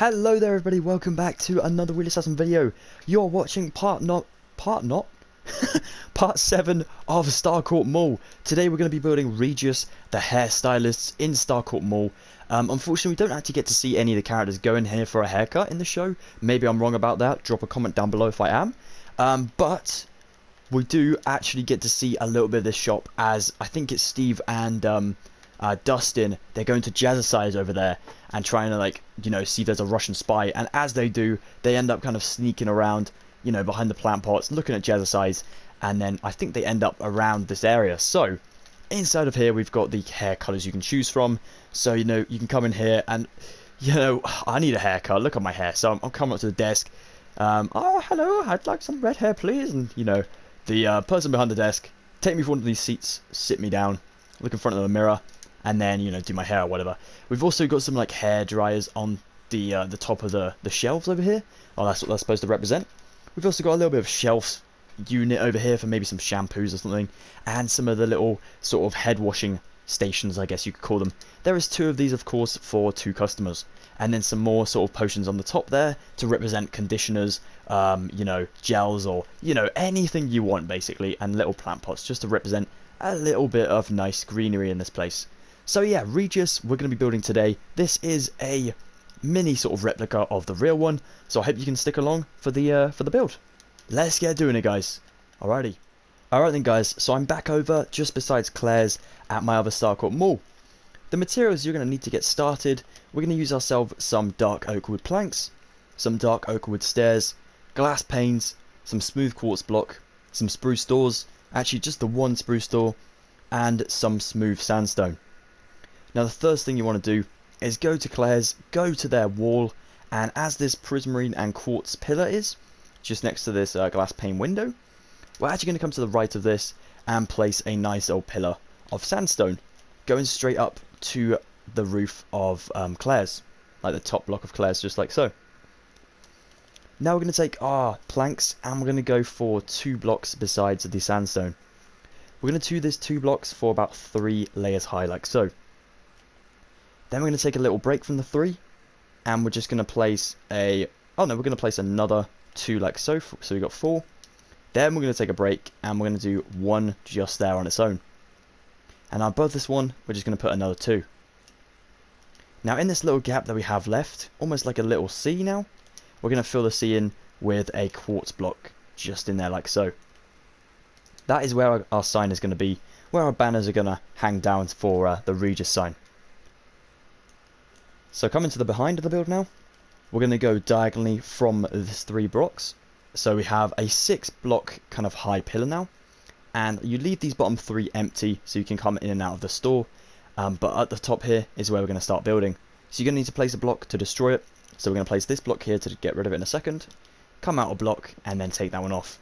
Hello there everybody, welcome back to another Wheelassassin video. You're watching part 7 of Starcourt Mall. Today we're going to be building Regis, the Hairstylists in Starcourt Mall. Unfortunately we don't actually get to see any of the characters go in here for a haircut in the show. Maybe I'm wrong about that, drop a comment down below if I am. But we do actually get to see a little bit of this shop, as I think it's Steve and Dustin, they're going to Jazzercise over there and trying to, like, you know, see if there's a Russian spy. And as they do, they end up kind of sneaking around, you know, behind the plant pots, looking at Jazzercise, and then I think they end up around this area. So inside of here we've got the hair colors you can choose from. So, you know, you can come in here and, you know, I need a haircut, look at my hair. So I'm coming up to the desk. Oh, hello, I'd like some red hair please. And, you know, the person behind the desk, take me for one of these seats, sit me down, look in front of the mirror, and then, you know, do my hair or whatever. We've also got some, like, hair dryers on the top of the shelves over here. Oh, that's what they're supposed to represent. We've also got a little bit of shelf unit over here for maybe some shampoos or something, and some of the little sort of head washing stations, I guess you could call them. There is 2 of these, of course, for 2 customers, and then some more sort of potions on the top there to represent conditioners, you know, gels, or, you know, anything you want basically, and little plant pots just to represent a little bit of nice greenery in this place. So yeah, Regis, we're going to be building today. This is a mini sort of replica of the real one, so I hope you can stick along for the build. Let's get doing it, guys. Alrighty. Alright then, guys, so I'm back over just besides Claire's at my other Starcourt Mall. The materials you're going to need to get started, we're going to use ourselves some dark oak wood planks, some dark oak wood stairs, glass panes, some smooth quartz block, some spruce doors, actually just the one spruce door, and some smooth sandstone. Now the first thing you want to do is go to Claire's, go to their wall, and as this prismarine and quartz pillar is just next to this glass pane window, we're actually going to come to the right of this and place a nice old pillar of sandstone going straight up to the roof of Claire's, like the top block of Claire's, just like so. Now we're going to take our planks and we're going to go for 2 blocks besides the sandstone. We're going to do this 2 blocks for about 3 layers high, like so. Then we're going to take a little break from the 3, and we're just going to place we're going to place another 2 like so, so we've got 4. Then we're going to take a break, and we're going to do 1 just there on its own. And above this one, we're just going to put another 2. Now in this little gap that we have left, almost like a little C now, we're going to fill the C in with a quartz block, just in there like so. That is where our sign is going to be, where our banners are going to hang down for the Regis sign. So coming to the behind of the build now, we're going to go diagonally from this 3 blocks. So we have a 6 block kind of high pillar now, and you leave these bottom 3 empty so you can come in and out of the store, but at the top here is where we're going to start building. So you're going to need to place a block to destroy it, so we're going to place this block here to get rid of it in a second, come out a block and then take that one off.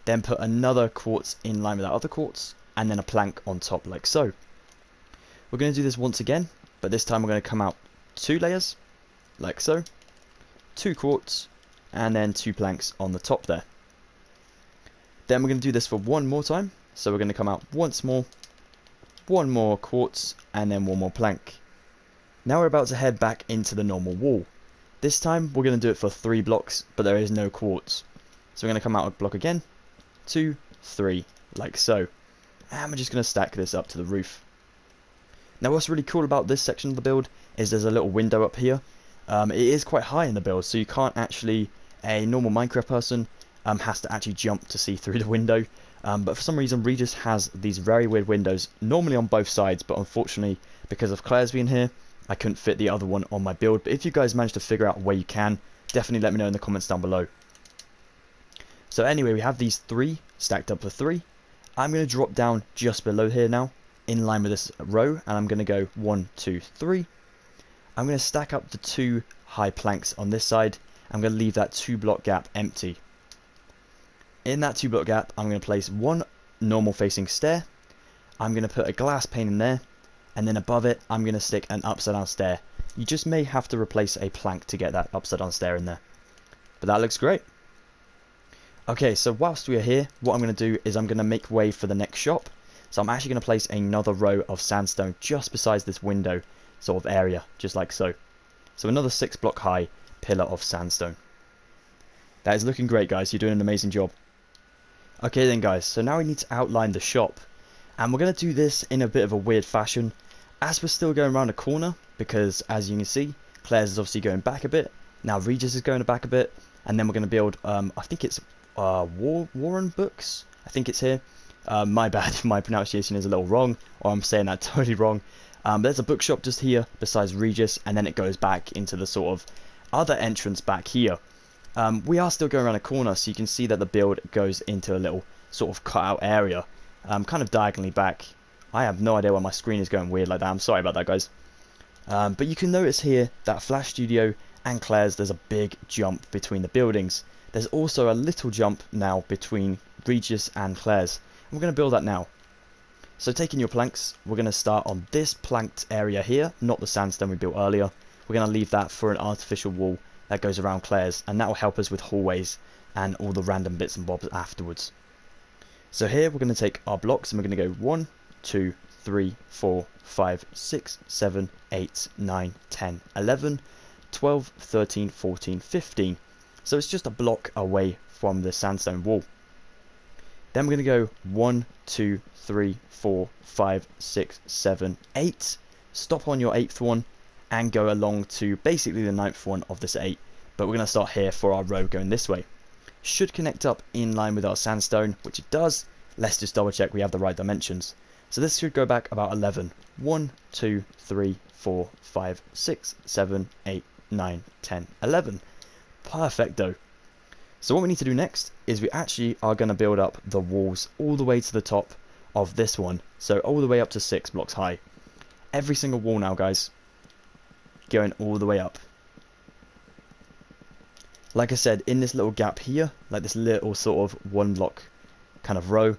Then put another quartz in line with that other quartz, and then a plank on top like so. We're going to do this once again, but this time we're going to come out 2 layers, like so, 2 quartz, and then 2 planks on the top there. Then we're going to do this for 1 more time, so we're going to come out once more, 1 more quartz, and then 1 more plank. Now we're about to head back into the normal wall. This time we're going to do it for 3 blocks, but there is no quartz. So we're going to come out a block again, 2, 3, like so, and we're just going to stack this up to the roof. Now what's really cool about this section of the build is there's a little window up here. It is quite high in the build, so you can't actually, a normal Minecraft person has to actually jump to see through the window. But for some reason Regis has these very weird windows, normally on both sides, but unfortunately because of Claire's being here, I couldn't fit the other one on my build. But if you guys manage to figure out where you can, definitely let me know in the comments down below. So anyway, we have these 3 stacked up for 3. I'm going to drop down just below here now, in line with this row, and I'm going to go 1, 2, 3. I'm going to stack up the 2 high planks on this side. I'm going to leave that 2 block gap empty. In that 2 block gap, I'm going to place 1 normal facing stair. I'm going to put a glass pane in there, and then above it, I'm going to stick an upside down stair. You just may have to replace a plank to get that upside down stair in there, but that looks great. Okay, so whilst we are here, what I'm going to do is I'm going to make way for the next shop. So I'm actually going to place another row of sandstone just beside this window sort of area, just like so. So another 6-block high pillar of sandstone. That is looking great, guys. You're doing an amazing job. Okay then, guys, so now we need to outline the shop, and we're going to do this in a bit of a weird fashion as we're still going around a corner, because as you can see, Claire's is obviously going back a bit. Now Regis is going back a bit, and then we're going to build I think it's Warren Books, I think it's here. My bad if my pronunciation is a little wrong, or I'm saying that totally wrong. There's a bookshop just here besides Regis, and then it goes back into the sort of other entrance back here. We are still going around a corner, so you can see that the build goes into a little sort of cutout area, kind of diagonally back. I have no idea why my screen is going weird like that. I'm sorry about that, guys. But you can notice here that Flash Studio and Claire's, there's a big jump between the buildings. There's also a little jump now between Regis and Claire's. And we're going to build that now. So taking your planks, we're going to start on this planked area here, not the sandstone we built earlier. We're going to leave that for an artificial wall that goes around Claire's, and that will help us with hallways and all the random bits and bobs afterwards. So here we're going to take our blocks and we're going to go 1, 2, 3, 4, 5, 6, 7, 8, 9, 10, 11, 12, 13, 14, 15. So it's just a block away from the sandstone wall. Then we're going to go 1, 2, 3, 4, 5, 6, 7, 8. Stop on your 8th one and go along to basically the 9th one of this 8. But we're going to start here for our row going this way. Should connect up in line with our sandstone, which it does. Let's just double check we have the right dimensions. So this should go back about 11. 1, 2, 3, 4, 5, 6, 7, 8, 9, 10, 11. Perfecto. So what we need to do next is we actually are going to build up the walls all the way to the top of this one. So all the way up to 6 blocks high. Every single wall now, guys. Going all the way up. Like I said, in this little gap here, like this little sort of 1 block kind of row,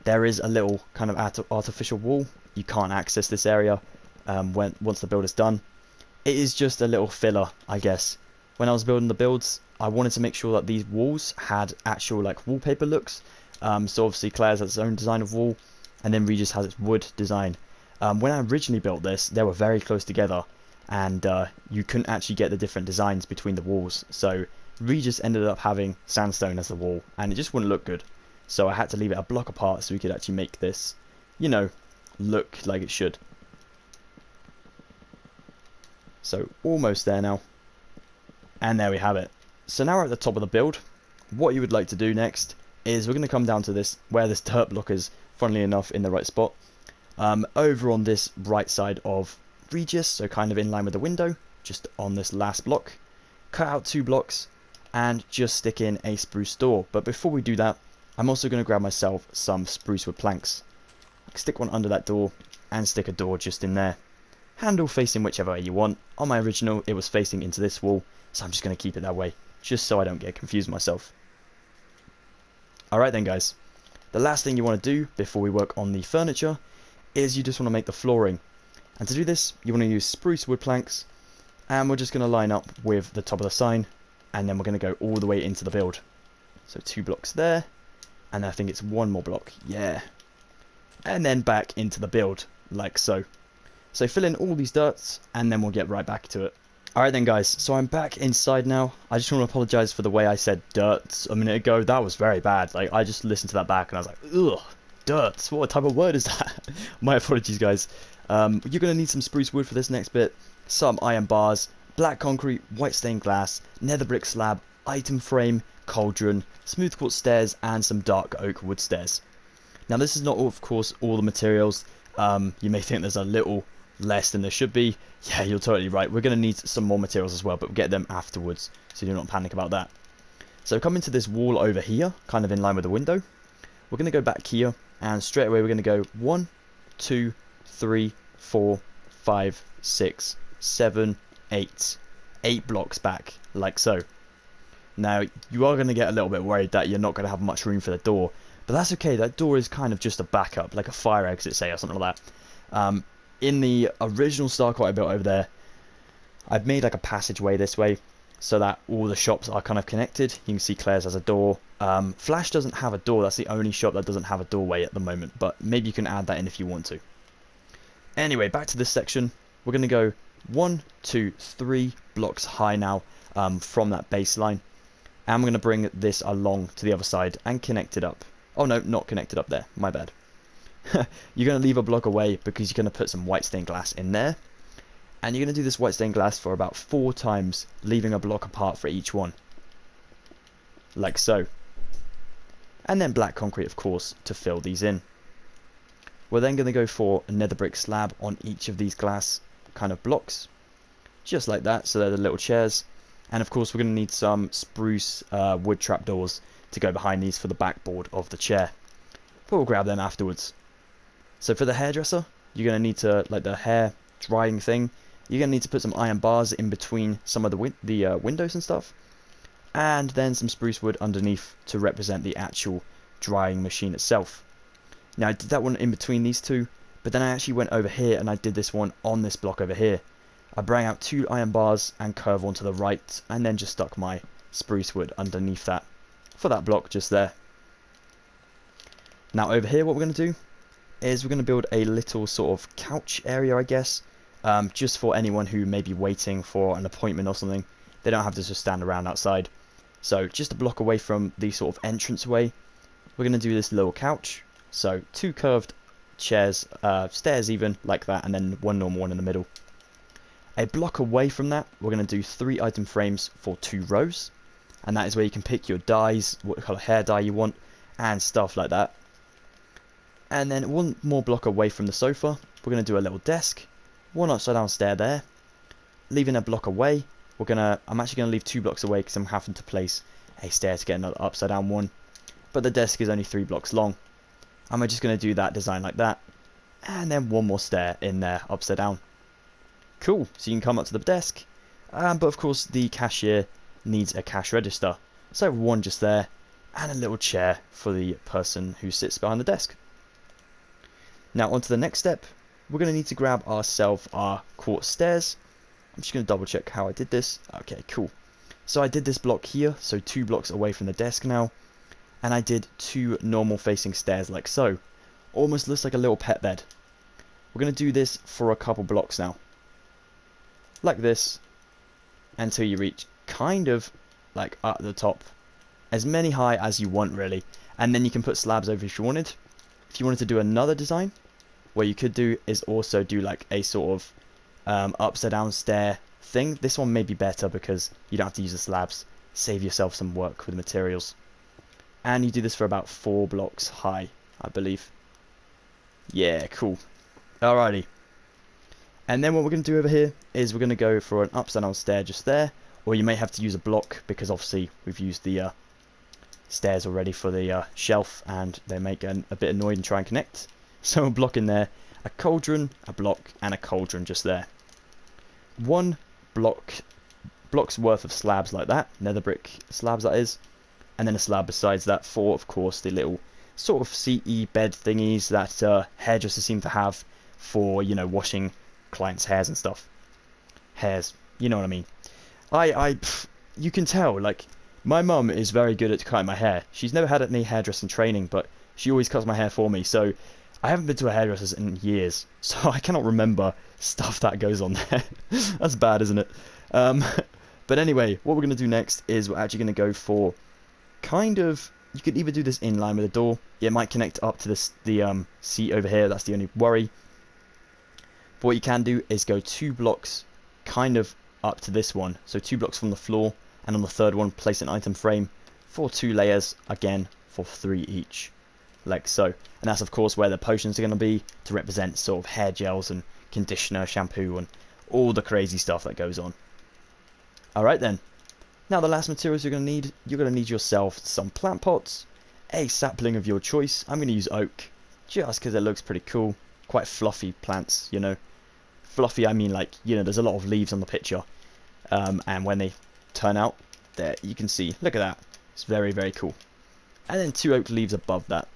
there is a little kind of artificial wall. You can't access this area once the build is done. It is just a little filler, I guess. When I was building the builds, I wanted to make sure that these walls had actual like wallpaper looks. So obviously Claire's has its own design of wall, and then Regis has its wood design. When I originally built this, they were very close together, and you couldn't actually get the different designs between the walls. So Regis ended up having sandstone as the wall, and it just wouldn't look good. So I had to leave it a block apart so we could actually make this, you know, look like it should. So almost there now. And there we have it. So now we're at the top of the build. What you would like to do next is we're going to come down to this, where this dirt block is, funnily enough, in the right spot. Over on this right side of Regis, so kind of in line with the window, just on this last block. Cut out 2 blocks and just stick in a spruce door. But before we do that, I'm also going to grab myself some spruce wood planks. Stick one under that door and stick a door just in there. Handle facing whichever way you want. On my original, it was facing into this wall, so I'm just going to keep it that way, just so I don't get confused myself. Alright then, guys. The last thing you want to do before we work on the furniture is you just want to make the flooring. And to do this, you want to use spruce wood planks, and we're just going to line up with the top of the sign, and then we're going to go all the way into the build. So 2 blocks there, and I think it's 1 more block, yeah. And then back into the build, like so. So fill in all these dirts, and then we'll get right back to it. Alright then, guys, so I'm back inside now. I just want to apologise for the way I said dirts a minute ago. That was very bad. Like, I just listened to that back and I was like, ugh, dirts, what type of word is that? My apologies, guys. You're going to need some spruce wood for this next bit, some iron bars, black concrete, white stained glass, nether brick slab, item frame, cauldron, smooth quartz stairs, and some dark oak wood stairs. Now this is not, of course, all the materials. You may think there's a little less than there should be. Yeah, you're totally right. We're going to need some more materials as well, but we'll get them afterwards, so do not panic about that. So come into this wall over here, kind of in line with the window. We're going to go back here, and straight away we're going to go 1, 2, 3, 4, 5, 6, 7, 8. 8 blocks back, like so. Now, you are going to get a little bit worried that you're not going to have much room for the door, but that's okay. That door is kind of just a backup, like a fire exit, say, or something like that. In the original Starcourt I built over there, I've made like a passageway this way, so that all the shops are kind of connected. You can see Claire's has a door. Flash doesn't have a door. That's the only shop that doesn't have a doorway at the moment, but maybe you can add that in if you want to. Anyway, back to this section. We're going to go 1, 2, 3 blocks high now from that baseline. And I'm going to bring this along to the other side and connect it up. Oh no, not connected up there, my bad. You're going to leave a block away because you're going to put some white stained glass in there. And you're going to do this white stained glass for about 4 times, leaving a block apart for each one. Like so. And then black concrete, of course, to fill these in. We're then going to go for a nether brick slab on each of these glass kind of blocks. Just like that, so they're the little chairs. And of course we're going to need some spruce wood trapdoors to go behind these for the backboard of the chair. But we'll grab them afterwards. So for the hairdresser, you're going to need to, like the hair drying thing, you're going to need to put some iron bars in between some of the windows and stuff. And then some spruce wood underneath to represent the actual drying machine itself. Now I did that one in between these two, but then I actually went over here and I did this one on this block over here. I bring out 2 iron bars and curve onto the right, and then just stuck my spruce wood underneath that for that block just there. Now over here what we're going to do is we're going to build a little sort of couch area, I guess, just for anyone who may be waiting for an appointment or something. They don't have to just stand around outside. So just a block away from the sort of entranceway, we're going to do this little couch. So 2 curved chairs, stairs even, like that, and then 1 normal one in the middle. A block away from that, we're going to do 3 item frames for 2 rows. And that is where you can pick your dyes, what colour hair dye you want, and stuff like that. And then 1 more block away from the sofa, we're going to do a little desk. 1 upside down stair there. Leaving a block away, I'm actually going to leave 2 blocks away because I'm having to place a stair to get another upside down one. But the desk is only 3 blocks long. And we're just going to do that design like that. And then 1 more stair in there, upside down. Cool, so you can come up to the desk. But of course the cashier needs a cash register. So 1 just there. And a little chair for the person who sits behind the desk. Now on to the next step. We're going to need to grab ourselves our quartz stairs. I'm just going to double check how I did this. Okay, cool. So I did this block here, so 2 blocks away from the desk now. And I did 2 normal facing stairs like so. Almost looks like a little pet bed. We're going to do this for a couple blocks now. Like this. Until you reach kind of like at the top. As many high as you want really. And then you can put slabs over if you wanted. If you wanted to do another design, what you could do is also do like a sort of upside down stair thing. This one may be better because you don't have to use the slabs. Save yourself some work with materials. And you do this for about 4 blocks high, I believe. Yeah, cool. Alrighty. And then what we're going to do over here is we're going to go for an upside down stair just there. Or you may have to use a block because obviously we've used the stairs already for the shelf. And they make a bit annoyed and try and connect. So a block in there, a cauldron, a block, and a cauldron just there. 1 block's worth of slabs like that, nether brick slabs that is, and then a slab besides that for, of course, the little sort of seaty bed thingies that hairdressers seem to have for, you know, washing clients' hairs and stuff. Hairs, you know what I mean. You can tell, like, my mum is very good at cutting my hair. She's never had any hairdressing training, but she always cuts my hair for me, so I haven't been to a hairdresser's in years, so I cannot remember stuff that goes on there. That's bad, isn't it? But anyway, what we're going to do next is we're actually going to go for kind of, you could either do this in line with the door. It might connect up to the seat over here, that's the only worry. But what you can do is go 2 blocks kind of up to this one. So 2 blocks from the floor, and on the 3rd one place an item frame for 2 layers, again for 3 each. Like so. And that's of course where the potions are going to be to represent sort of hair gels and conditioner, shampoo and all the crazy stuff that goes on. Alright then. Now the last materials you're going to need yourself some plant pots, a sapling of your choice. I'm going to use oak just because it looks pretty cool. Quite fluffy plants, you know. Fluffy I mean like, you know, there's a lot of leaves on the picture. And when they turn out, there you can see, look at that. It's very, very cool. And then 2 oak leaves above that.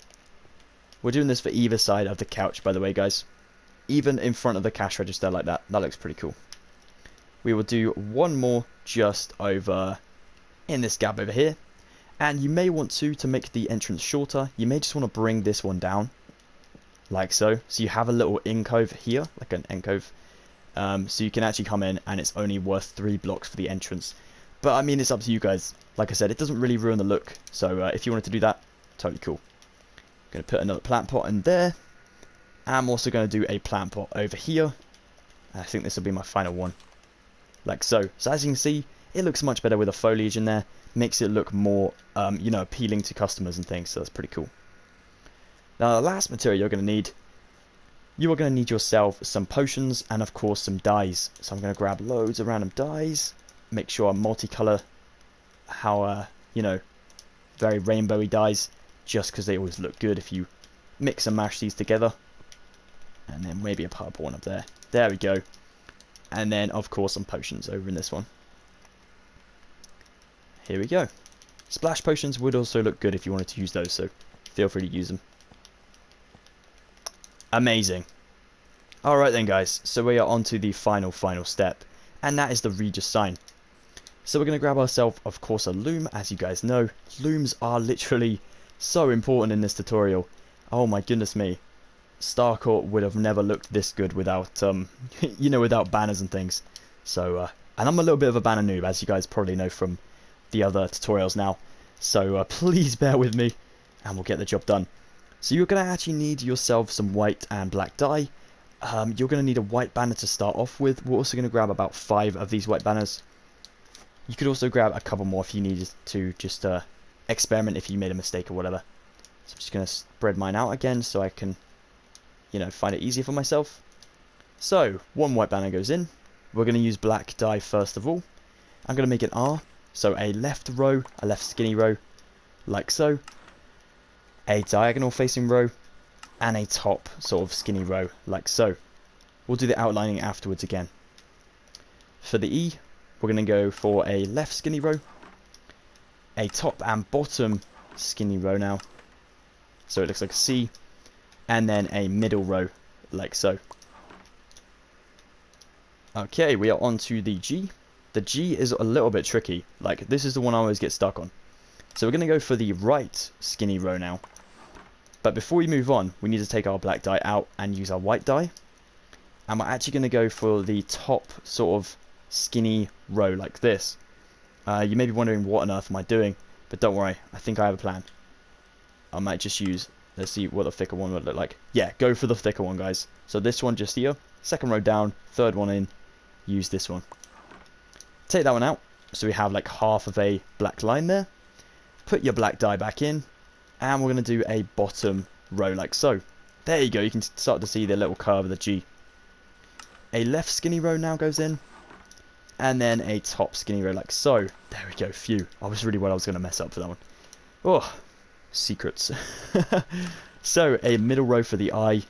We're doing this for either side of the couch, by the way, guys. Even in front of the cash register like that. That looks pretty cool. We will do 1 more just over in this gap over here. And you may want to make the entrance shorter, you may just want to bring this one down. Like so. So you have a little alcove here, like an alcove. So you can actually come in and it's only worth 3 blocks for the entrance. But I mean, it's up to you guys. Like I said, it doesn't really ruin the look. So if you wanted to do that, totally cool. Going to put another plant pot in there. I'm also going to do a plant pot over here. I think this will be my final one. Like so. So as you can see, it looks much better with the foliage in there. Makes it look more, you know, appealing to customers and things. So that's pretty cool. Now the last material you're going to need. You are going to need yourself some potions and of course some dyes. So I'm going to grab loads of random dyes. Make sure I'm multicolour. How, you know, very rainbowy dyes. Just because they always look good if you mix and mash these together. And then maybe a purple one up there. There we go. And then of course some potions over in this one. Here we go. Splash potions would also look good if you wanted to use those, so feel free to use them. Amazing. Alright then guys, so we are on to the final step, and that is the Regis sign. So we're going to grab ourselves, of course, a loom. As you guys know, looms are literally so important in this tutorial. Oh my goodness me. Starcourt would have never looked this good without, you know, without banners and things. So, and I'm a little bit of a banner noob, as you guys probably know from the other tutorials now. So please bear with me, and we'll get the job done. So you're going to actually need yourself some white and black dye. You're going to need a white banner to start off with. We're also going to grab about 5 of these white banners. You could also grab a couple more if you needed to just experiment if you made a mistake or whatever. So I'm just going to spread mine out again so I can, you know, find it easier for myself. So 1 white banner goes in. We're going to use black dye first of all. I'm going to make an R. So a left row, a left skinny row, like so. A diagonal facing row, and a top sort of skinny row, like so. We'll do the outlining afterwards again. For the E, we're going to go for a left skinny row, a top and bottom skinny row now, so it looks like a C, and then a middle row, like so. Okay, we are on to the G. The G is a little bit tricky. Like, this is the one I always get stuck on. So we're going to go for the right skinny row now. But before we move on, we need to take our black dye out and use our white dye. And we're actually going to go for the top sort of skinny row like this. You may be wondering, what on earth am I doing? But don't worry, I think I have a plan. I might just use, let's see what the thicker one would look like. Yeah, go for the thicker one, guys. So this one just here, second row down, third one in, use this one. Take that one out, so we have like half of a black line there. Put your black dye back in, and we're going to do a bottom row like so. There you go, you can start to see the little curve of the G. A left skinny row now goes in, and then a top skinny row like so. There we go, phew. I was really worried I was going to mess up for that one. Oh, secrets. So, a middle row for the I,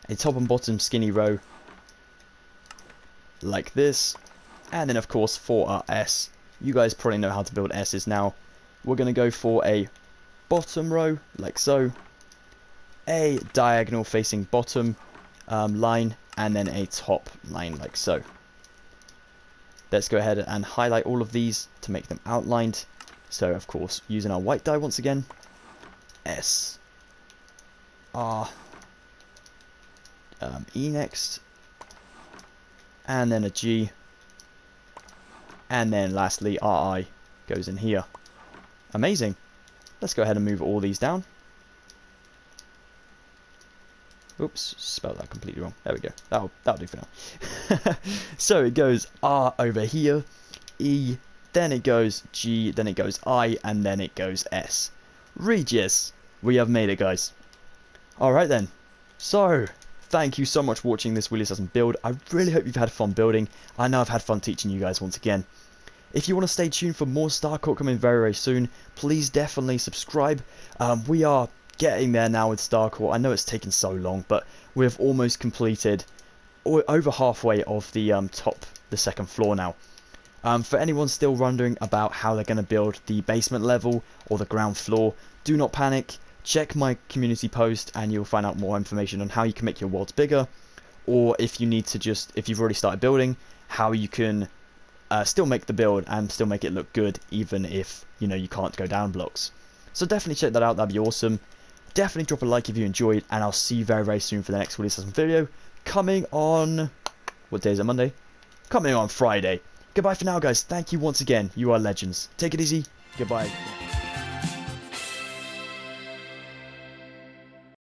a top and bottom skinny row like this. And then of course for our S, you guys probably know how to build S's now. We're going to go for a bottom row like so, a diagonal facing bottom line, and then a top line like so. Let's go ahead and highlight all of these to make them outlined. So of course using our white dye once again, S, R, E next, and then a G. And then lastly, RI goes in here. Amazing. Let's go ahead and move all these down. Oops, spelled that completely wrong. There we go. That'll do for now. So it goes R over here, E, then it goes G, then it goes I, and then it goes S. Regis. We have made it, guys. Alright then. So, thank you so much for watching this Wheelassassin build. I really hope you've had fun building. I know I've had fun teaching you guys once again. If you want to stay tuned for more Starcourt coming very, very soon, please definitely subscribe. We are getting there now with Starcourt. I know it's taken so long, but we've almost completed over halfway of the the second floor now. For anyone still wondering about how they're going to build the basement level or the ground floor, do not panic. Check my community post and you'll find out more information on how you can make your worlds bigger, or if you need to if you've already started building, how you can still make the build and still make it look good even if, you know, you can't go down blocks. So definitely check that out, that'd be awesome. Definitely drop a like if you enjoyed, and I'll see you very, very soon for the next Wheelassassin video. Coming on... what day is it? Monday? Coming on Friday. Goodbye for now, guys. Thank you once again. You are legends. Take it easy. Goodbye.